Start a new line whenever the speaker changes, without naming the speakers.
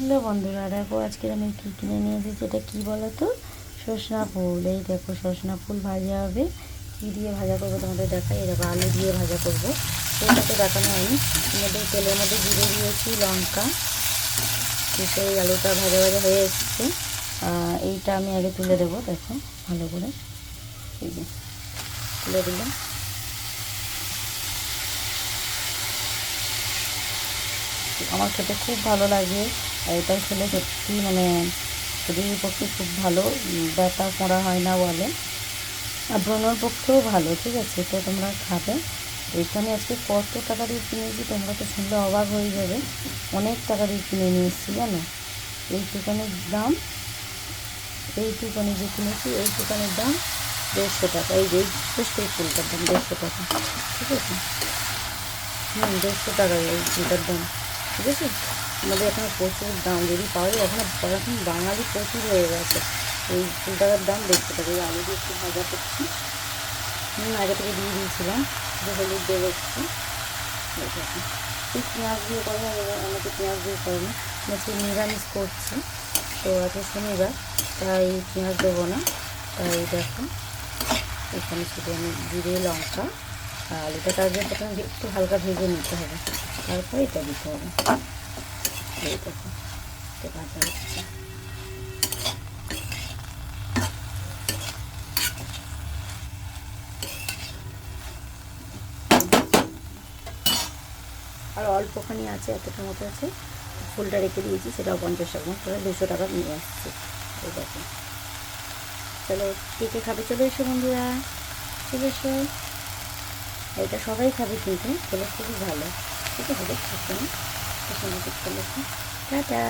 Hello বন্ধুরা, দেখো আজকে আমি কি কিনে নিয়ে এসেছি। এটা কি বলো তো? সজনা ফুল। এই দেখো সজনা ফুল ভাজা হবে। কী দিয়ে ভাজা করবো তোমাদের দেখাই। এই দেখো আলু দিয়ে ভাজা করবো, সেটা তো দেখানো হয়নি। মধ্যে তেলের মধ্যে জিরে দিয়েছি, লঙ্কা, সেই আলুটা ভাজা ভাজা হয়ে এসছে। এইটা আমি আগে তুলে দেবো, দেখো ভালো করে। এই যে তুলে দিলাম। আমার খেতে খুব ভালো লাগে, আর এটা খেলে সত্যি মানে শরীরের পক্ষে খুব ভালো, ব্যথা করা হয় না বলে, আর ব্রণর পক্ষেও ভালো। ঠিক আছে, তো তোমরা খাবে। এখানে আজকে কত টাকা দিয়ে কিনেছি তোমরা তো শুনলে অবাক হয়ে যাবে। অনেক টাকা দিয়ে কিনে নিয়ে এসেছি জানো। এইটুকানির দাম, এইটুকানি যে কিনেছি এইটুকানির দাম 150 টাকা। এই যে জাস্ট এই ফুলটার দাম 150 টাকা। ঠিক আছে, 150 টাকা এই ফুলটার দাম। ঠিক আছে, আমাদের এখানে প্রচুর দাম, যদি পাওয়া যায়। এখন বাঙালি প্রচুর হয়ে গেছে। এই ফুলটার দাম 150 টাকা। এই আলু দিয়ে একটু ভাজা করছি, আগে থেকে দিয়ে দিয়েছিলাম, যে হলুদ দেবো একটু। এই পেঁয়াজ দিয়ে করে, অনেকে পেঁয়াজ দিয়ে করে না, আজকে নিরামিষ করছি তো, আজকে শনিবার, তাই পেঁয়াজ দেবো না। তাই দেখো এখানে শুধু আমি জিরে, লঙ্কা আর আলুটা আগে প্রথমে একটু হালকা ভেজে নিতে হবে, তারপর এটা দিতে হবে। এই দেখো এটা ভাজা হচ্ছে। আর অল্পখানি আছে, এতটা মতো আছে। ফুলটা রেখে দিয়েছি, সেটাও 50 টাকা, তাহলে 200 টাকা নিয়ে আসছে। এই দেখো, চলো কে কে খাবে চলে এসো বন্ধুরা, চলে এসো। এটা সবাই খাবে কিন্তু, খেলে খুবই ভালো। ঠিক আছে, দেখছো না? টাটা।